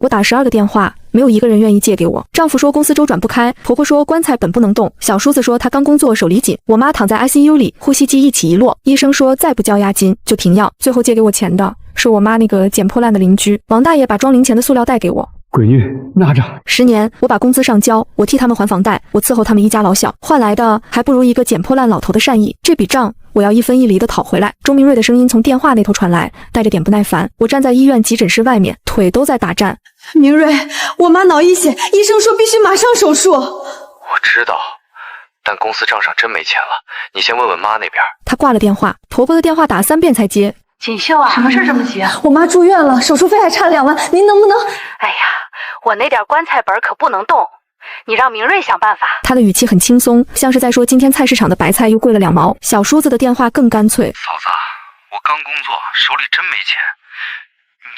我打12个电话，没有一个人愿意借给我。丈夫说公司周转不开，婆婆说棺材本不能动，小叔子说他刚工作手里紧，我妈躺在 ICU 里，呼吸机一起一落，医生说再不交押金就停药。最后借给我钱的是我妈那个捡破烂的邻居王大爷，把装零钱的塑料袋给我。闺女，拿着。10年，我把工资上交，我替他们还房贷，我伺候他们一家老小，换来的还不如一个捡破烂老头的善意。这笔账我要一分一厘的讨回来。周明瑞的声音从电话那头传来，带着点不耐烦。我站在医院急诊室外面，腿都在打颤。明瑞，我妈脑溢血，医生说必须马上手术。我知道，但公司账上真没钱了，你先问问妈那边。她挂了电话，婆婆的电话打3遍才接。锦绣啊，什么事这么急啊？我妈住院了，手术费还差2万，您能不能……哎呀，我那点棺材本可不能动，你让明瑞想办法。她的语气很轻松，像是在说今天菜市场的白菜又贵了2毛。小叔子的电话更干脆。嫂子，我刚工作，手里真没钱，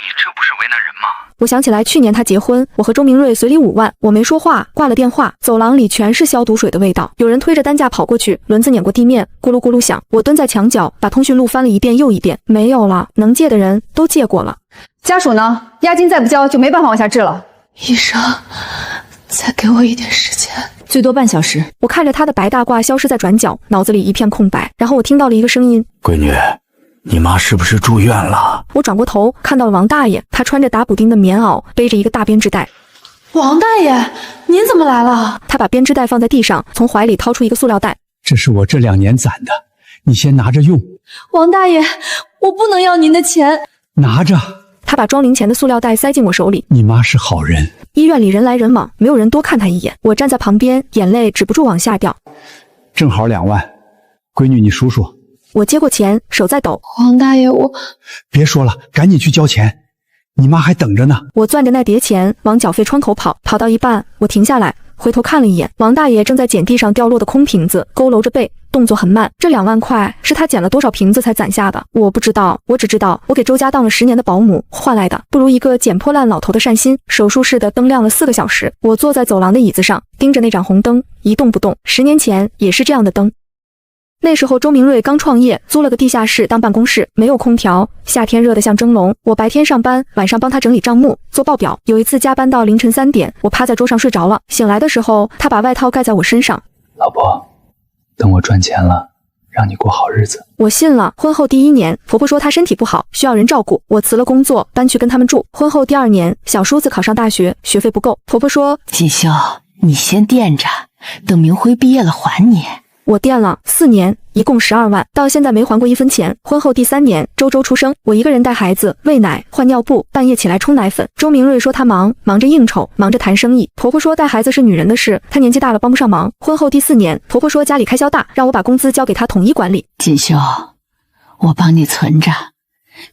你这不是为难人吗？我想起来去年他结婚，我和周明瑞随礼5万，我没说话，挂了电话。走廊里全是消毒水的味道，有人推着担架跑过去，轮子碾过地面，咕噜咕噜响。我蹲在墙角，把通讯录翻了一遍又一遍，没有了，能借的人都借过了。家属呢？押金再不交就没办法往下治了。医生，再给我一点时间，最多半小时。我看着他的白大褂消失在转角，脑子里一片空白。然后我听到了一个声音：闺女，你妈是不是住院了？我转过头看到了王大爷，他穿着打补丁的棉袄，背着一个大编织袋。王大爷，您怎么来了？他把编织袋放在地上，从怀里掏出一个塑料袋。这是我这2年攒的，你先拿着用。王大爷，我不能要您的钱。拿着。他把装零钱的塑料袋塞进我手里。你妈是好人。医院里人来人往，没有人多看他一眼。我站在旁边，眼泪止不住往下掉。正好2万，闺女你数数。我接过钱，手在抖。王大爷，我……别说了，赶紧去交钱，你妈还等着呢。我攥着那叠钱往缴费窗口跑，跑到一半，我停下来，回头看了一眼，王大爷正在捡地上掉落的空瓶子，佝偻着背，动作很慢。这2万块是他捡了多少瓶子才攒下的？我不知道，我只知道我给周家当了10年的保姆换来的，不如一个捡破烂老头的善心。手术室的灯亮了4个小时，我坐在走廊的椅子上，盯着那盏红灯，一动不动。10年前也是这样的灯。那时候周明瑞刚创业，租了个地下室当办公室，没有空调，夏天热得像蒸笼。我白天上班，晚上帮他整理账目做报表。有一次加班到凌晨3点，我趴在桌上睡着了，醒来的时候他把外套盖在我身上。老婆，等我赚钱了，让你过好日子。我信了。婚后第1年，婆婆说她身体不好，需要人照顾，我辞了工作，搬去跟他们住。婚后第2年，小叔子考上大学，学费不够，婆婆说：锦绣，你先垫着，等明辉毕业了还你。我垫了4年，一共12万，到现在没还过1分钱。婚后第3年，周周出生，我一个人带孩子，喂奶、换尿布，半夜起来冲奶粉。周明瑞说他忙着应酬，忙着谈生意。婆婆说带孩子是女人的事，她年纪大了帮不上忙。婚后第4年，婆婆说家里开销大，让我把工资交给她统一管理。锦绣，我帮你存着，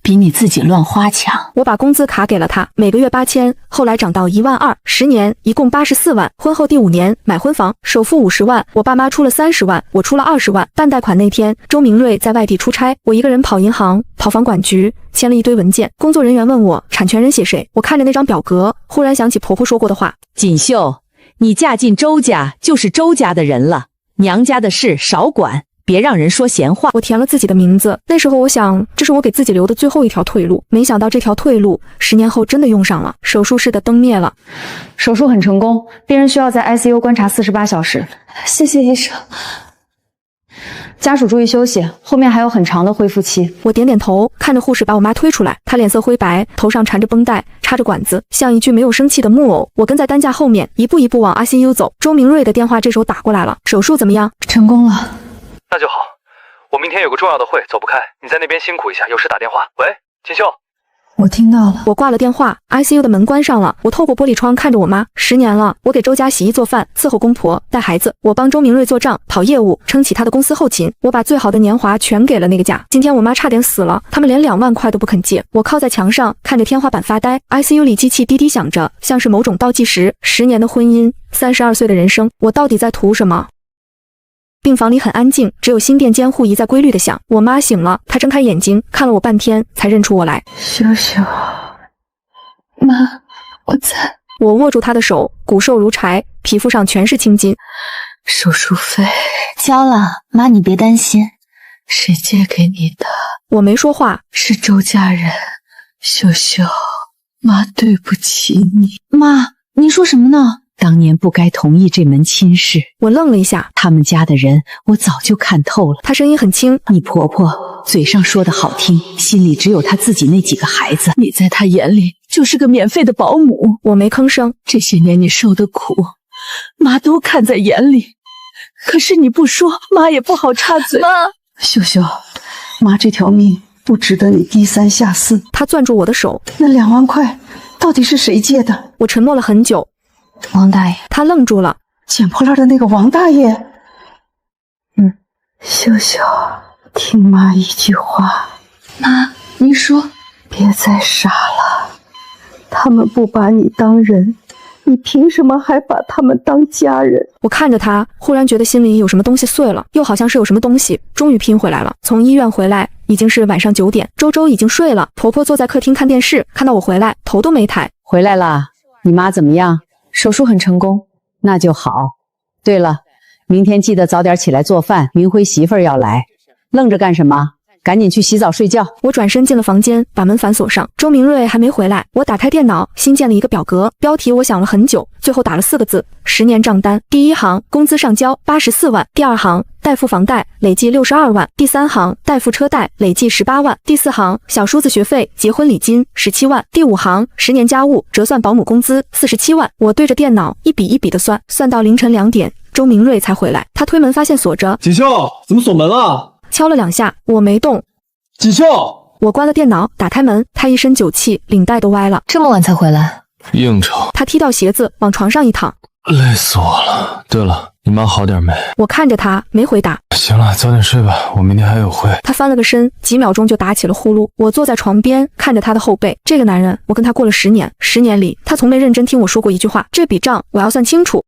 比你自己乱花强。我把工资卡给了他，每个月8000，后来涨到1万2，10年一共84万。婚后第5年买婚房，首付50万，我爸妈出了30万，我出了20万。办贷款那天，周明瑞在外地出差，我一个人跑银行、跑房管局，签了一堆文件。工作人员问我产权人写谁，我看着那张表格，忽然想起婆婆说过的话：锦绣，你嫁进周家就是周家的人了，娘家的事少管。别让人说闲话。我填了自己的名字，那时候我想，这是我给自己留的最后一条退路。没想到这条退路10年后真的用上了。手术室的灯灭了，手术很成功，病人需要在 ICU 观察48小时。谢谢医生。家属注意休息，后面还有很长的恢复期。我点点头，看着护士把我妈推出来，她脸色灰白，头上缠着绷带，插着管子，像一具没有生气的木偶。我跟在担架后面，一步一步往 ICU 走。周明瑞的电话这时候打过来了，手术怎么样？成功了。那就好，我明天有个重要的会，走不开，你在那边辛苦一下，有事打电话。喂，锦绣。我听到了。我挂了电话 ，ICU 的门关上了。我透过玻璃窗看着我妈。10年了，我给周家洗衣做饭，伺候公婆，带孩子。我帮周明瑞做账，跑业务，撑起他的公司后勤。我把最好的年华全给了那个家。今天我妈差点死了，他们连2万块都不肯借。我靠在墙上，看着天花板发呆。ICU 里机器滴滴响着，像是某种倒计时。10年的婚姻，32岁的人生，我到底在图什么？病房里很安静，只有心电监护仪在规律的响。我妈醒了，她睁开眼睛看了我半天，才认出我来。秀秀，妈，我在。我握住她的手，骨瘦如柴，皮肤上全是青筋。手术费交了，妈你别担心。谁借给你的？我没说话。是周家人。秀秀，妈对不起你。妈，您说什么呢？当年不该同意这门亲事。我愣了一下，他们家的人我早就看透了。她声音很轻，你婆婆嘴上说的好听，心里只有她自己那几个孩子。你在她眼里就是个免费的保姆。我没吭声。这些年你受的苦，妈都看在眼里。可是你不说，妈也不好插嘴。妈，秀秀，妈这条命不值得你低三下四。她攥住我的手，那2万块到底是谁借的？我沉默了很久。王大爷，她愣住了。捡破烂的那个王大爷。秀秀，听妈一句话。妈，您说，别再傻了。他们不把你当人，你凭什么还把他们当家人？我看着她，忽然觉得心里有什么东西碎了，又好像是有什么东西终于拼回来了。从医院回来已经是晚上9点，周周已经睡了。婆婆坐在客厅看电视，看到我回来，头都没抬。回来啦，你妈怎么样？手术很成功。那就好。对了，明天记得早点起来做饭，明辉媳妇儿要来。愣着干什么？赶紧去洗澡睡觉。我转身进了房间，把门反锁上。周明瑞还没回来，我打开电脑，新建了一个表格，标题我想了很久，最后打了4个字：10年账单。第一行，工资上交84万；第二行，代付房贷累计62万；第三行，代付车贷累计18万；第四行，小叔子学费、结婚礼金17万；第五行，10年家务折算保姆工资47万。我对着电脑一笔一笔的算，算到凌晨2点，周明瑞才回来。他推门发现锁着。锦绣，怎么锁门了？敲了2下，我没动。锦绣，我关了电脑，打开门，他一身酒气，领带都歪了。这么晚才回来？应酬。他踢掉鞋子，往床上一躺。累死我了。对了，你妈好点没？我看着他，没回答。行了，早点睡吧，我明天还有会。他翻了个身，几秒钟就打起了呼噜。我坐在床边，看着他的后背。这个男人，我跟他过了10年，10年里，他从没认真听我说过一句话。这笔账我要算清楚。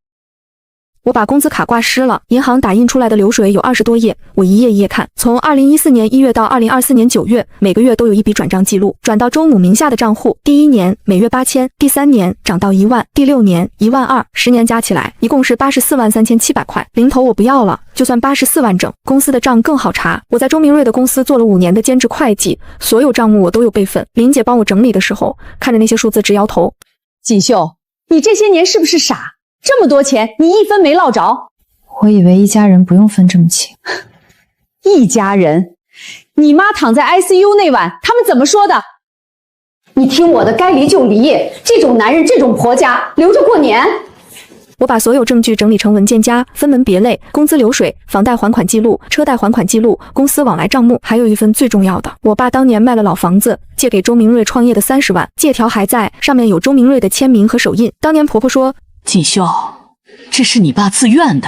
我把工资卡挂失了，银行打印出来的流水有20多页，我一页一页看。从2014年1月到2024年9月，每个月都有一笔转账记录，转到周母名下的账户。第1年每月8000，第3年涨到1万，第6年1万2，10年加起来一共是84万3700块。零头我不要了，就算84万整。公司的账更好查，我在周明瑞的公司做了5年的兼职会计，所有账目我都有备份。林姐帮我整理的时候，看着那些数字直摇头。锦绣，你这些年是不是傻？这么多钱，你一分没落着。我以为一家人不用分这么清。一家人？你妈躺在 ICU 那晚，他们怎么说的？你听我的，该离就离。这种男人，这种婆家，留着过年。我把所有证据整理成文件夹，分门别类：工资流水、房贷还款记录、车贷还款记录、公司往来账目，还有一份最重要的，我爸当年卖了老房子，借给周明瑞创业的30万，借条还在，上面有周明瑞的签名和手印。当年婆婆说，锦绣，这是你爸自愿的，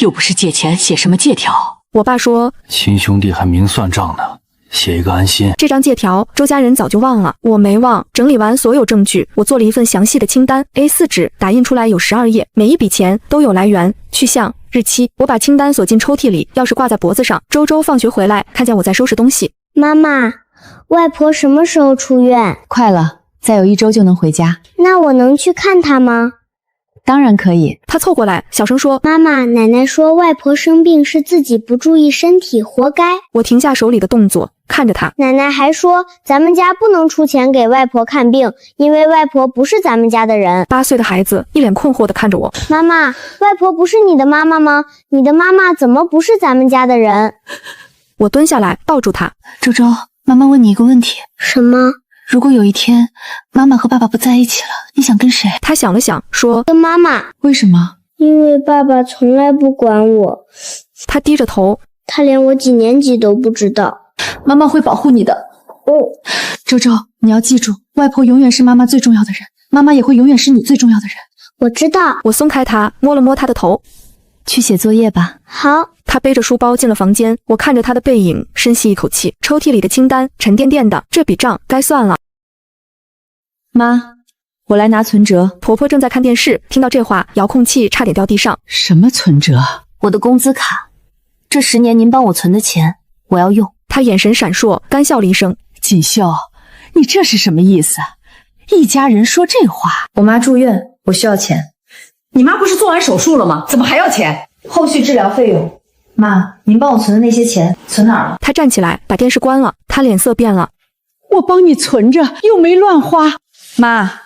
又不是借钱，写什么借条？我爸说，亲兄弟还明算账呢，写一个安心。这张借条周家人早就忘了，我没忘。整理完所有证据，我做了一份详细的清单， A4 纸打印出来有12页，每一笔钱都有来源、去向、日期。我把清单锁进抽屉里，钥匙挂在脖子上。周周放学回来，看见我在收拾东西。妈妈，外婆什么时候出院？快了，再有1周就能回家。那我能去看她吗？当然可以。他凑过来，小声说：“妈妈，奶奶说外婆生病是自己不注意身体，活该。”我停下手里的动作，看着他。奶奶还说，咱们家不能出钱给外婆看病，因为外婆不是咱们家的人。8岁的孩子一脸困惑地看着我。妈妈，外婆不是你的妈妈吗？你的妈妈怎么不是咱们家的人？我蹲下来抱住他。周周，妈妈问你一个问题。什么？如果有一天妈妈和爸爸不在一起了，你想跟谁？他想了想，说：“跟妈妈。”为什么？因为爸爸从来不管我。他低着头，他连我几年级都不知道。妈妈会保护你的。周周，你要记住，外婆永远是妈妈最重要的人，妈妈也会永远是你最重要的人。我知道。我松开他，摸了摸他的头。去写作业吧。好。他背着书包进了房间，我看着他的背影，深吸一口气。抽屉里的清单沉甸甸的，这笔账该算了。妈，我来拿存折。婆婆正在看电视，听到这话，遥控器差点掉地上。什么存折？我的工资卡，这10年您帮我存的钱，我要用。他眼神闪烁，干笑了一声。锦绣，你这是什么意思？一家人说这话。我妈住院，我需要钱。你妈不是做完手术了吗？怎么还要钱？后续治疗费用。妈，您帮我存的那些钱存哪儿了？他站起来，把电视关了。他脸色变了。我帮你存着，又没乱花。妈，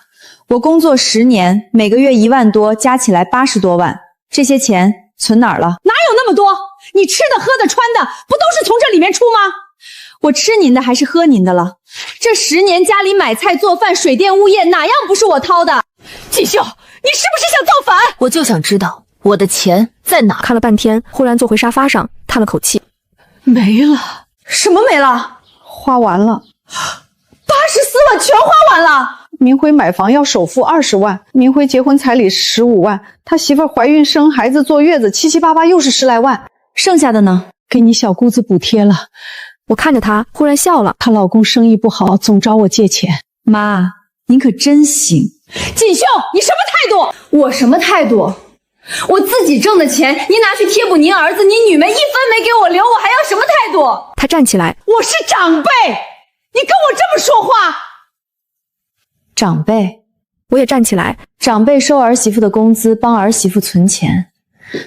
我工作10年，每个月1万多，加起来80多万，这些钱存哪儿了？哪有那么多？你吃的、喝的、穿的，不都是从这里面出吗？我吃您的还是喝您的了？这10年家里买菜做饭、水电物业，哪样不是我掏的？锦绣，你是不是想造反？我就想知道我的钱在哪。看了半天，忽然坐回沙发上，叹了口气，没了。什么没了？花完了84万全花完了。明辉买房要首付20万，明辉结婚彩礼15万，他媳妇怀孕生孩子坐月子7七8八又是10来万，剩下的呢？给你小姑子补贴了。我看着她，忽然笑了。她老公生意不好，总找我借钱。妈，您可真行。锦绣，你什么态度？我什么态度？我自己挣的钱，您拿去贴补您儿子，您女们1分没给我留，我还要什么态度？她站起来，我是长辈，你跟我这么说话。长辈，我也站起来。长辈收儿媳妇的工资，帮儿媳妇存钱，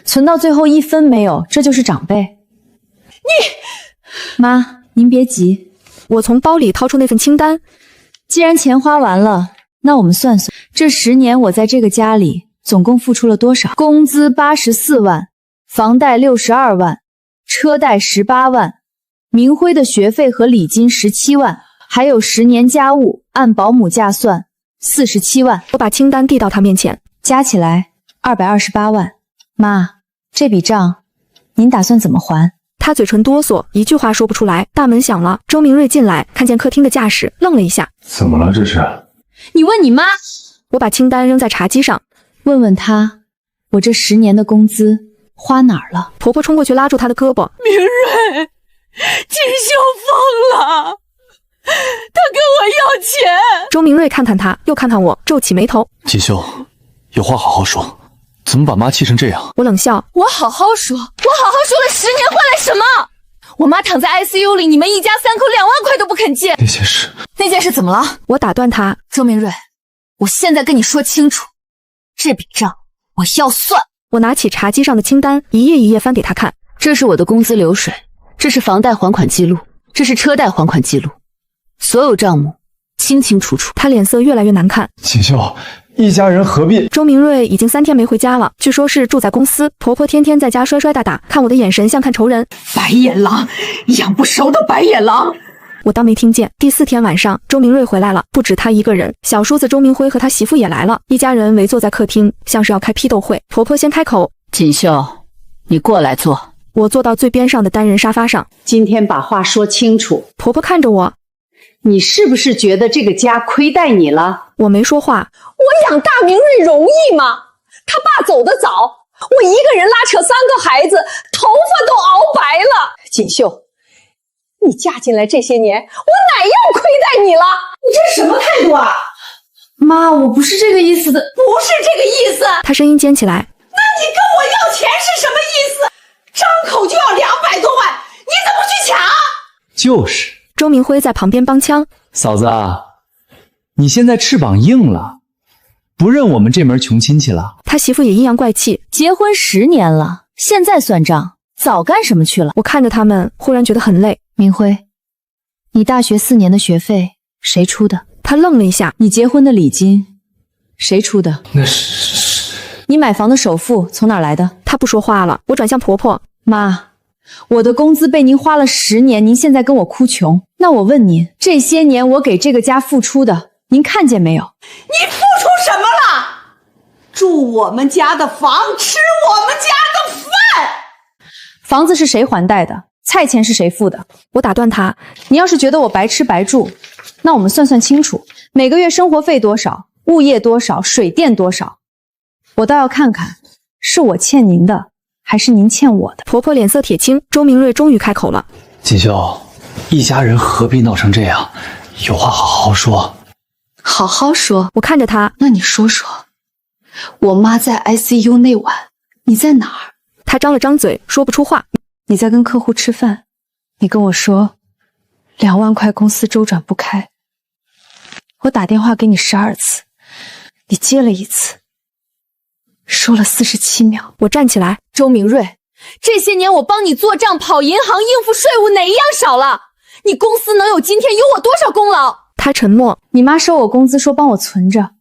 存到最后1分没有，这就是长辈。妈，您别急，我从包里掏出那份清单。既然钱花完了，那我们算算，这10年我在这个家里总共付出了多少？工资84万，房贷62万，车贷18万，明辉的学费和礼金17万，还有10年家务，按保姆价算47万。我把清单递到他面前，加起来228万。妈，这笔账您打算怎么还？他嘴唇哆嗦，一句话说不出来。大门响了，周明瑞进来，看见客厅的架势，愣了一下。怎么了这是？你问你妈。我把清单扔在茶几上，问问她，我这10年的工资花哪儿了？婆婆冲过去拉住她的胳膊。明瑞，锦绣疯了，他跟我要钱。周明瑞看看他，又看看我，皱起眉头。锦绣，有话好好说，怎么把妈气成这样？我冷笑，我好好说了10年换来什么？我妈躺在 ICU 里，你们一家3口2万块都不肯借。那件事怎么了？我打断他，周明瑞，我现在跟你说清楚，这笔账我要算。我拿起茶几上的清单，一页一页翻给他看。这是我的工资流水，这是房贷还款记录，这是车贷还款记录，所有账目清清楚楚。他脸色越来越难看。锦绣，一家人何必？周明瑞已经3天没回家了，据说是住在公司。婆婆天天在家摔摔打打，看我的眼神像看仇人。白眼狼，养不熟的白眼狼。我当没听见。第4天晚上，周明瑞回来了，不止他一个人，小叔子周明辉和他媳妇也来了，一家人围坐在客厅，像是要开批斗会。婆婆先开口：锦绣，你过来坐。我坐到最边上的单人沙发上。今天把话说清楚。婆婆看着我，你是不是觉得这个家亏待你了？我没说话。我养大明瑞容易吗？他爸走得早，我一个人拉扯3个孩子，头发都熬白了。锦绣，你嫁进来这些年，我哪样亏待你了？你这什么态度啊？妈，我不是这个意思的。不是这个意思。她声音尖起来。那你跟我要钱是什么意思？张口就要200多万，你怎么不去抢？就是。周明辉在旁边帮腔。嫂子啊，你现在翅膀硬了，不认我们这门穷亲戚了。他媳妇也阴阳怪气，结婚10年了，现在算账，早干什么去了？我看着他们，忽然觉得很累。明辉，你大学4年的学费谁出的？他愣了一下。你结婚的礼金谁出的？那是。你买房的首付从哪儿来的？他不说话了。我转向婆婆，妈，我的工资被您花了10年，您现在跟我哭穷，那我问您，这些年我给这个家付出的，您看见没有？你付出什么了？住我们家的房，吃我们家的饭。房子是谁还贷的？菜钱是谁付的？我打断他，你要是觉得我白吃白住，那我们算算清楚，每个月生活费多少，物业多少，水电多少，我倒要看看，是我欠您的，还是您欠我的？婆婆脸色铁青。周明瑞终于开口了：锦绣，一家人何必闹成这样？有话好好说。好好说。我看着他，那你说说，我妈在 ICU 那晚你在哪儿？他张了张嘴，说不出话。你在跟客户吃饭，你跟我说2万块公司周转不开，我打电话给你12次，你接了1次，说了47秒。我站起来，周明瑞，这些年我帮你做账、跑银行、应付税务，哪一样少了？你公司能有今天，有我多少功劳？他沉默。你妈收我工资说帮我存着，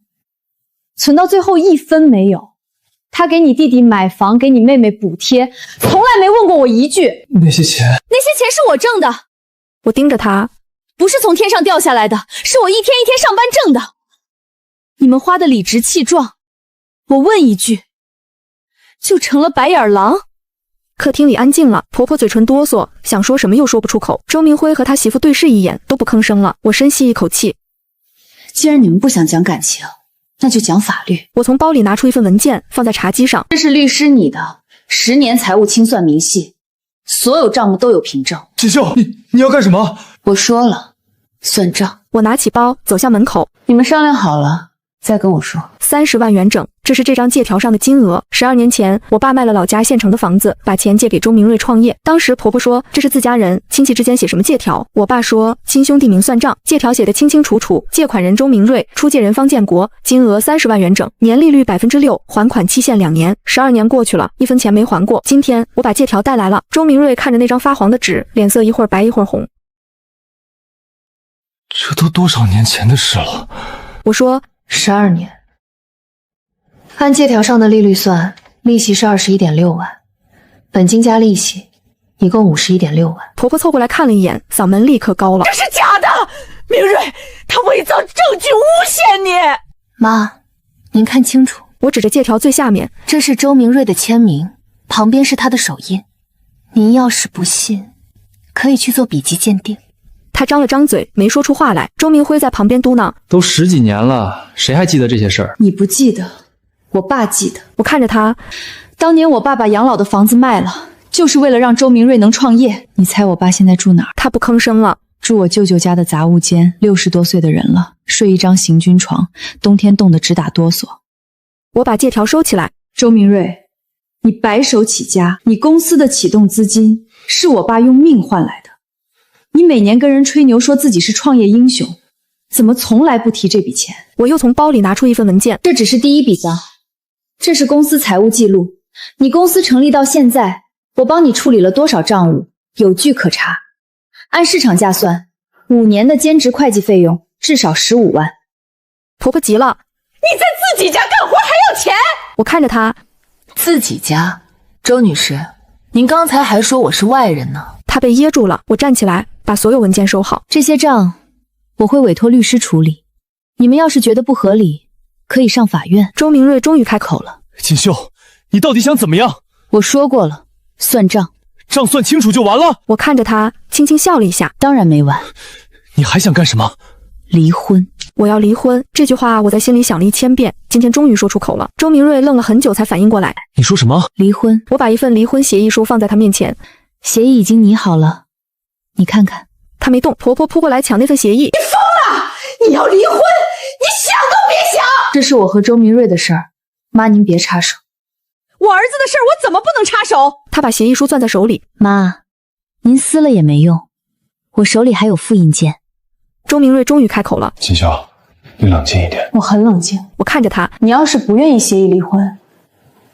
存到最后1分没有。她给你弟弟买房，给你妹妹补贴，从来没问过我一句。那些钱是我挣的。我盯着他，不是从天上掉下来的，是我一天一天上班挣的。你们花的理直气壮，我问一句，就成了白眼狼。客厅里安静了，婆婆嘴唇哆嗦，想说什么又说不出口。周明辉和他媳妇对视一眼，都不吭声了。我深吸一口气，既然你们不想讲感情，那就讲法律。我从包里拿出一份文件，放在茶几上。这是律师你的10年财务清算明细，所有账目都有凭证。锦绣，你要干什么？我说了，算账。我拿起包走向门口。你们商量好了再跟我说。30万元整，这是这张借条上的金额。12年前，我爸卖了老家县城的房子，把钱借给周明瑞创业。当时婆婆说这是自家人，亲戚之间写什么借条？我爸说亲兄弟明算账，借条写得清清楚楚，借款人周明瑞，出借人方建国，金额30万元整，年利率6%，还款期限2年。12年过去了，1分钱没还过。今天我把借条带来了。周明瑞看着那张发黄的纸，脸色一会儿白一会儿红。这都多少年前的事了？我说12年。按借条上的利率算，利息是21.6万，本金加利息，一共51.6万。婆婆凑过来看了一眼，嗓门立刻高了：“这是假的！明瑞，他伪造证据诬陷你！”妈，您看清楚。我指着借条最下面，这是周明瑞的签名，旁边是他的手印。您要是不信，可以去做笔迹鉴定。他张了张嘴，没说出话来。周明辉在旁边嘟囔：“都10几年了，谁还记得这些事儿？”你不记得，我爸记得。我看着他，当年我爸把养老的房子卖了，就是为了让周明瑞能创业。你猜我爸现在住哪儿？他不吭声了。住我舅舅家的杂物间，60多岁的人了，睡一张行军床，冬天冻得直打哆嗦。我把借条收起来。周明瑞，你白手起家，你公司的启动资金是我爸用命换来的。你每年跟人吹牛说自己是创业英雄，怎么从来不提这笔钱？我又从包里拿出一份文件，这只是第一笔账，这是公司财务记录。你公司成立到现在，我帮你处理了多少账务，有据可查。按市场价算，5年的兼职会计费用至少15万。婆婆急了：“你在自己家干活还要钱？”我看着她，自己家？周女士，您刚才还说我是外人呢。她被噎住了。我站起来，把所有文件收好。这些账我会委托律师处理，你们要是觉得不合理，可以上法院。周明瑞终于开口了：“锦绣，你到底想怎么样？”我说过了，算账，账算清楚就完了。我看着他，轻轻笑了一下。当然没完。你还想干什么？离婚。我要离婚。这句话我在心里想了1000遍，今天终于说出口了。周明瑞愣了很久才反应过来。你说什么？离婚。我把一份离婚协议书放在他面前。协议已经拟好了，你看看。他没动。婆婆扑过来抢那份协议。你疯了！你要离婚？你想都别想！这是我和周明瑞的事儿，妈您别插手。我儿子的事儿我怎么不能插手？他把协议书攥在手里。妈，您撕了也没用，我手里还有复印件。周明瑞终于开口了：“锦绣，你冷静一点。”我很冷静。我看着他，你要是不愿意协议离婚，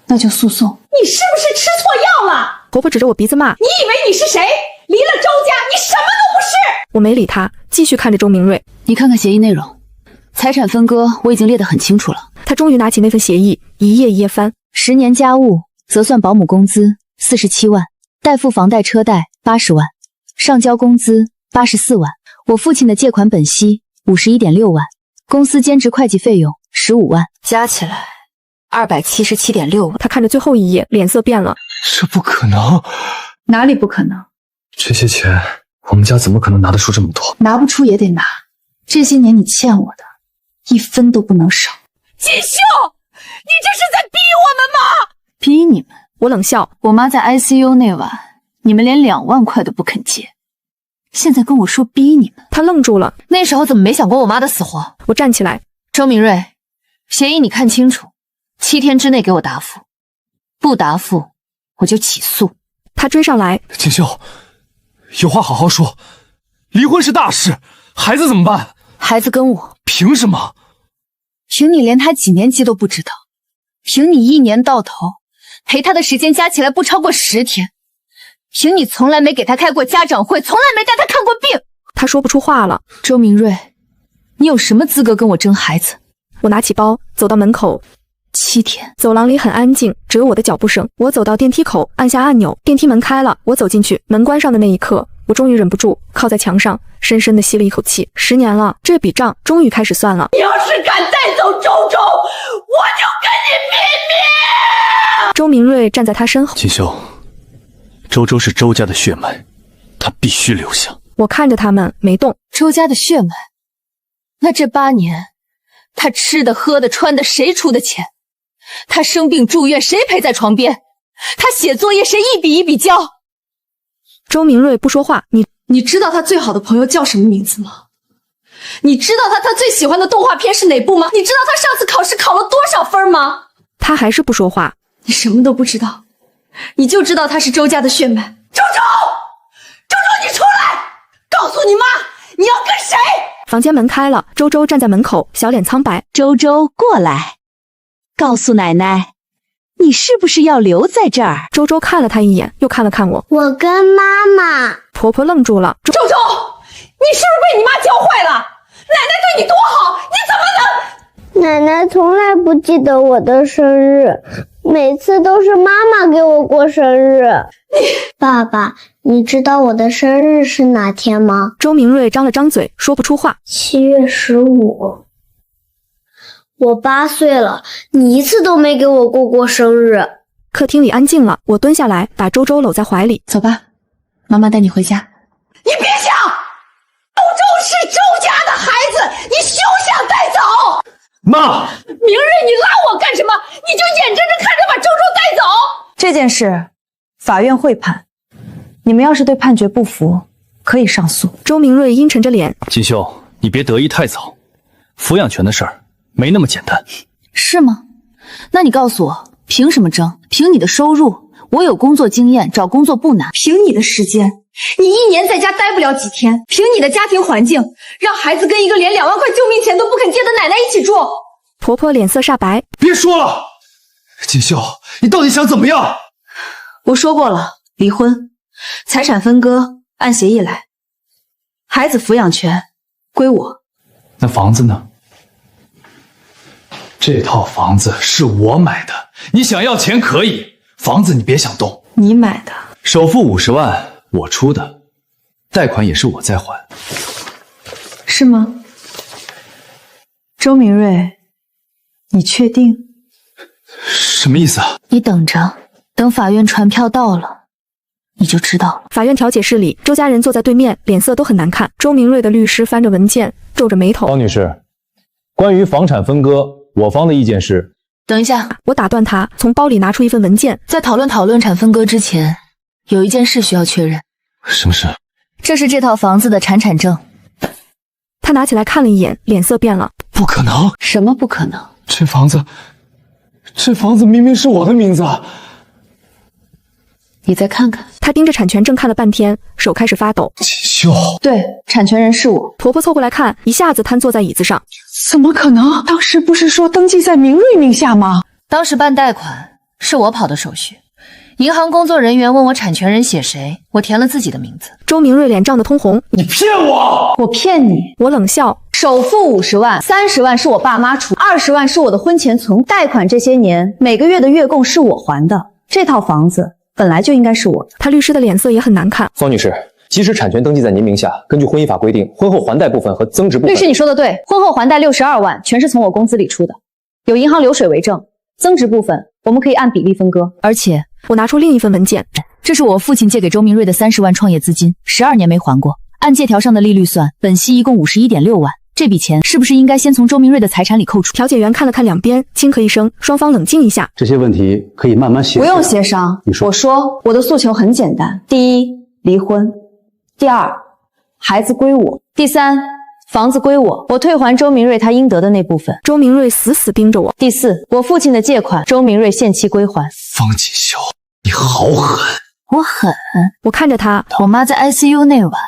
那就诉讼。你是不是吃错药了？婆婆指着我鼻子骂：“你以为你是谁？离了周家，你什么都不是！”我没理他，继续看着周明瑞。你看看协议内容，财产分割我已经列得很清楚了。他终于拿起那份协议，一页一页翻。10年家务折算保姆工资47万，代付房贷车贷80万，上交工资84万，我父亲的借款本息51.6万，公司兼职会计费用15万，加起来277.6万。他看着最后一页，脸色变了。这不可能！哪里不可能？这些钱我们家怎么可能拿得出这么多？拿不出也得拿，这些年你欠我的1分都不能少。锦绣，你这是在逼我们吗？逼你们？我冷笑。我妈在 ICU 那晚，你们连2万块都不肯借，现在跟我说逼你们。他愣住了。那时候怎么没想过我妈的死活？我站起来。周明瑞，协议你看清楚，7天之内给我答复，不答复我就起诉。他追上来。锦绣，有话好好说，离婚是大事，孩子怎么办？孩子跟我。凭什么？凭你连他几年级都不知道，凭你1年到头陪他的时间加起来不超过10天，凭你从来没给他开过家长会，从来没带他看过病。他说不出话了。周明瑞，你有什么资格跟我争孩子？我拿起包，走到门口。7天。走廊里很安静，只有我的脚步声。我走到电梯口，按下按钮，电梯门开了。我走进去，门关上的那一刻，我终于忍不住靠在墙上，深深地吸了一口气。10年了，这笔账终于开始算了。你要是敢带走周周，我就跟你拼命！周明瑞站在他身后。锦绣，周周是周家的血脉，他必须留下。我看着他们没动。周家的血脉，那这8年，他吃的、喝的、穿的，谁出的钱？他生病住院，谁陪在床边？他写作业，谁一笔一笔交？周明瑞不说话。你知道他最好的朋友叫什么名字吗？你知道他最喜欢的动画片是哪部吗？你知道他上次考试考了多少分吗？他还是不说话。你什么都不知道，你就知道他是周家的血脉。周周，周周，你出来！告诉你妈，你要跟谁？房间门开了，周周站在门口，小脸苍白。周周，过来，告诉奶奶，你是不是要留在这儿？周周看了他一眼，又看了看我。我跟妈妈。婆婆愣住了。周周，你是不是被你妈教坏了？奶奶对你多好，你怎么能……奶奶从来不记得我的生日，每次都是妈妈给我过生日。爸爸，你知道我的生日是哪天吗？周明瑞张了张嘴，说不出话。7月15。我8岁了，你一次都没给我过生日。客厅里安静了，我蹲下来，把周周搂在怀里。走吧，妈妈带你回家。你别想，周周是周家的孩子，你休想带走！妈，明瑞，你拉我干什么？你就眼睁睁看着把周周带走？这件事，法院会判。你们要是对判决不服，可以上诉。周明瑞阴沉着脸。锦绣，你别得意太早，抚养权的事儿没那么简单。是吗？那你告诉我，凭什么争？凭你的收入，我有工作经验，找工作不难。凭你的时间，你1年在家待不了几天。凭你的家庭环境，让孩子跟一个连2万块救命钱都不肯借的奶奶一起住。婆婆脸色煞白。别说了，锦绣，你到底想怎么样？我说过了，离婚，财产分割，按协议来，孩子抚养权归我。那房子呢？这套房子是我买的，你想要钱可以，房子你别想动。你买的，首付50万我出的，贷款也是我在还。是吗？周明瑞，你确定？什么意思啊？你等着，等法院传票到了，你就知道了。法院调解室里，周家人坐在对面，脸色都很难看。周明瑞的律师翻着文件，皱着眉头。方女士，关于房产分割，我方的意见是……等一下，我打断他，从包里拿出一份文件。在讨论产分割之前，有一件事需要确认。什么事？这是这套房子的产证。他拿起来看了一眼，脸色变了。不可能！什么不可能？这房子明明是我的名字。你再看看。他盯着产权证看了半天，手开始发抖。锦绣，对，产权人是我。婆婆凑过来看，一下子瘫坐在椅子上。怎么可能？当时不是说登记在明瑞名下吗？当时办贷款是我跑的手续，银行工作人员问我产权人写谁，我填了自己的名字。周明瑞脸涨得通红。你骗我！我骗你？我冷笑。首付50万，30万是我爸妈出，20万是我的婚前存款，贷款这些年每个月的月供是我还的。这套房子本来就应该是我的。他律师的脸色也很难看。方女士，即使产权登记在您名下，根据婚姻法规定，婚后还贷部分和增值部分……律师，你说的对，婚后还贷62万，全是从我工资里出的，有银行流水为证。增值部分我们可以按比例分割。而且我拿出另一份文件，这是我父亲借给周明瑞的30万创业资金，12年没还过，按借条上的利率算，本息一共51.6万。这笔钱是不是应该先从周明瑞的财产里扣除？调解员看了看两边，轻咳一声，双方冷静一下。这些问题可以慢慢协商。不用协商，我说我的诉求很简单：第一，离婚；第二，孩子归我；第三，房子归我，我退还周明瑞他应得的那部分。周明瑞死死盯着我。第四，我父亲的借款，周明瑞限期归还。方锦绣，你好狠！我狠？我看着他，我妈在 ICU 那晚，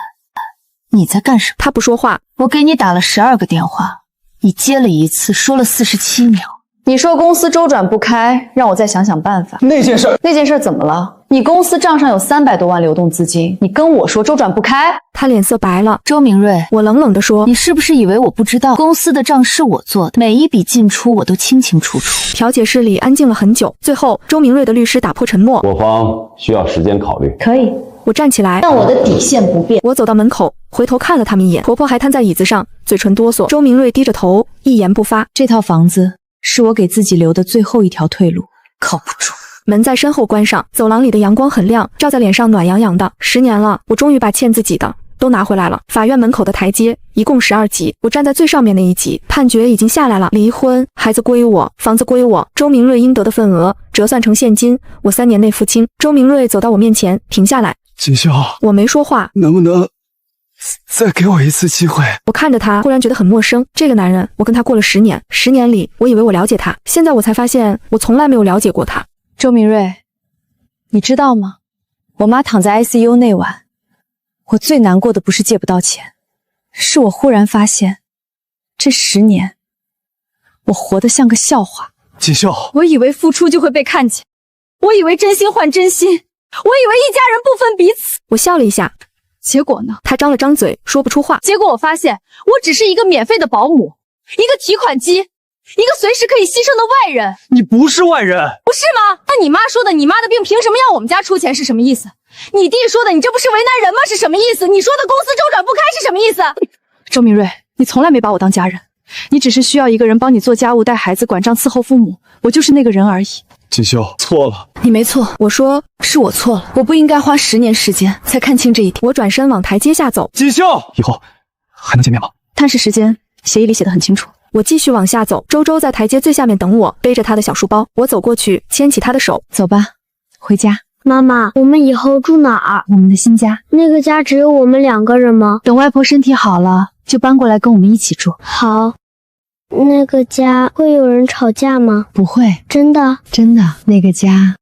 你在干什么？他不说话。我给你打了12个电话，你接了一次，说了47秒。你说公司周转不开，让我再想想办法。那件事怎么了？你公司账上有300多万流动资金，你跟我说周转不开？他脸色白了。周明瑞，我冷冷地说：“你是不是以为我不知道？公司的账是我做的，每一笔进出我都清清楚楚。”调解室里安静了很久，最后周明瑞的律师打破沉默：“我方需要时间考虑。”可以。我站起来，但我的底线不变。我走到门口，回头看了他们一眼。婆婆还瘫在椅子上，嘴唇哆嗦。周明瑞低着头，一言不发。这套房子是我给自己留的最后一条退路，靠不住。门在身后关上，走廊里的阳光很亮，照在脸上暖洋洋的。10年了，我终于把欠自己的都拿回来了。法院门口的台阶一共12级，我站在最上面那一级，判决已经下来了，离婚，孩子归我，房子归我，周明瑞应得的份额折算成现金，我3年内付清。周明瑞走到我面前，停下来。锦绣，我没说话，能不能再给我一次机会？我看着他，忽然觉得很陌生。这个男人，我跟他过了10年，10年里，我以为我了解他，现在我才发现，我从来没有了解过他。周明瑞，你知道吗？我妈躺在 ICU 那晚，我最难过的不是借不到钱，是我忽然发现，这10年，我活得像个笑话。锦绣，我以为付出就会被看见，我以为真心换真心，我以为一家人不分彼此。我笑了一下，结果呢？他张了张嘴，说不出话。结果我发现，我只是一个免费的保姆，一个提款机，一个随时可以牺牲的外人。你不是外人，不是吗？那你妈说的你妈的病凭什么要我们家出钱是什么意思？你弟说的你这不是为难人吗是什么意思？你说的公司周转不开是什么意思？周明瑞，你从来没把我当家人，你只是需要一个人帮你做家务、带孩子、管账、伺候父母，我就是那个人而已。锦绣，错了，你没错。我说是我错了，我不应该花10年时间才看清这一点。我转身往台阶下走。锦绣，以后还能见面吗？探视时间协议里写得很清楚。我继续往下走，周周在台阶最下面等我，背着他的小书包。我走过去，牵起他的手，走吧，回家。妈妈，我们以后住哪儿？我们的新家。那个家只有我们2个人吗？等外婆身体好了，就搬过来跟我们一起住。好。那个家会有人吵架吗？不会。真的？真的，那个家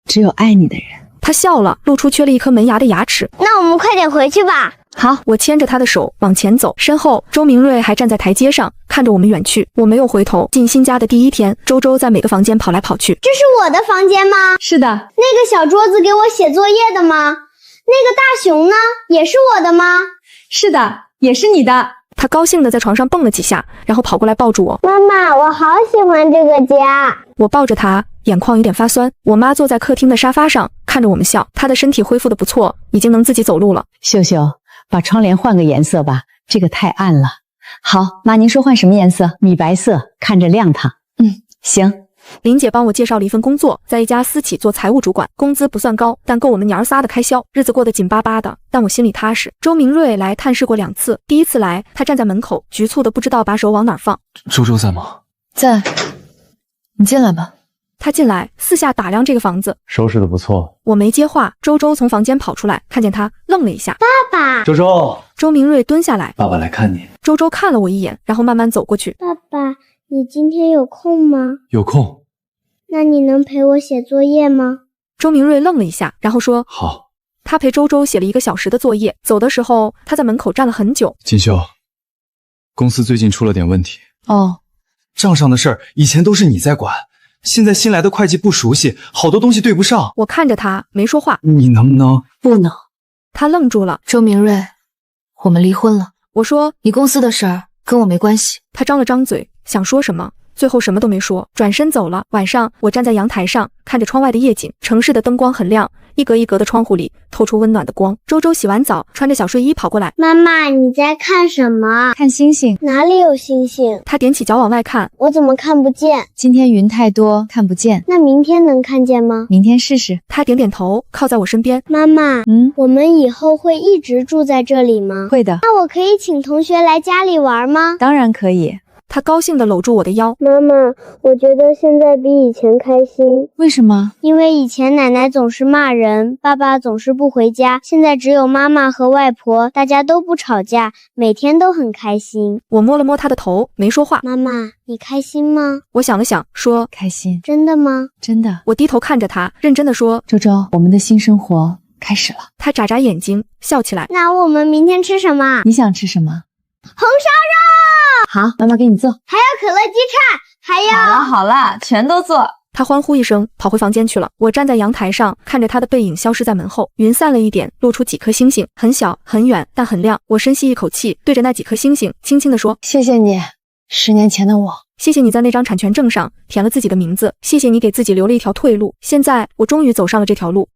只有爱你的人。他笑了，露出缺了一颗门牙的牙齿。那我们快点回去吧。好，我牵着他的手往前走，身后周明瑞还站在台阶上看着我们远去。我没有回头。进新家的第1天，周周在每个房间跑来跑去。这是我的房间吗？是的。那个小桌子给我写作业的吗？那个大熊呢？也是我的吗？是的，也是你的。他高兴地在床上蹦了几下，然后跑过来抱住我。妈妈，我好喜欢这个家。我抱着他，眼眶有点发酸。我妈坐在客厅的沙发上，看着我们笑。她的身体恢复得不错，已经能自己走路了。秀秀，把窗帘换个颜色吧，这个太暗了。好，妈，您说换什么颜色？米白色，看着亮堂。行。林姐帮我介绍了一份工作，在一家私企做财务主管，工资不算高，但够我们娘儿仨的开销，日子过得紧巴巴的，但我心里踏实。周明瑞来探视过2次，第1次来，他站在门口，局促的不知道把手往哪儿放。周周在吗？在。你进来吧。他进来，四下打量这个房子，收拾的不错。我没接话。周周从房间跑出来，看见他，愣了一下。爸爸。周周。周明瑞蹲下来，爸爸来看你。周周看了我一眼，然后慢慢走过去。爸爸，你今天有空吗？有空。那你能陪我写作业吗？周明瑞愣了一下，然后说好。他陪周周写了1个小时的作业，走的时候他在门口站了很久。锦绣，公司最近出了点问题。哦，账上的事儿以前都是你在管，现在新来的会计不熟悉，好多东西对不上。我看着他没说话。你能不能？不能。他愣住了。周明瑞，我们离婚了。我说你公司的事儿跟我没关系。他张了张嘴，想说什么，最后什么都没说，转身走了。晚上，我站在阳台上，看着窗外的夜景，城市的灯光很亮，一格一格的窗户里透出温暖的光。周周洗完澡，穿着小睡衣跑过来。妈妈，你在看什么？看星星。哪里有星星？他踮起脚往外看。我怎么看不见？今天云太多，看不见。那明天能看见吗？明天试试。他点点头，靠在我身边。妈妈，我们以后会一直住在这里吗？会的。那我可以请同学来家里玩吗？当然可以。他高兴地搂住我的腰。妈妈，我觉得现在比以前开心。为什么？因为以前奶奶总是骂人，爸爸总是不回家，现在只有妈妈和外婆，大家都不吵架，每天都很开心。我摸了摸他的头，没说话。妈妈，你开心吗？我想了想，说开心。真的吗？真的。我低头看着他，认真地说，周周，我们的新生活开始了。他眨眨眼睛，笑起来。那我们明天吃什么？你想吃什么？红烧肉。好，妈妈给你做。还有可乐鸡串，还有……好了，全都做。他欢呼一声，跑回房间去了。我站在阳台上，看着他的背影消失在门后，云散了一点，露出几颗星星，很小很远，但很亮。我深吸一口气，对着那几颗星星轻轻地说：谢谢你，10年前的我。谢谢你在那张产权证上填了自己的名字，谢谢你给自己留了一条退路。现在我终于走上了这条路。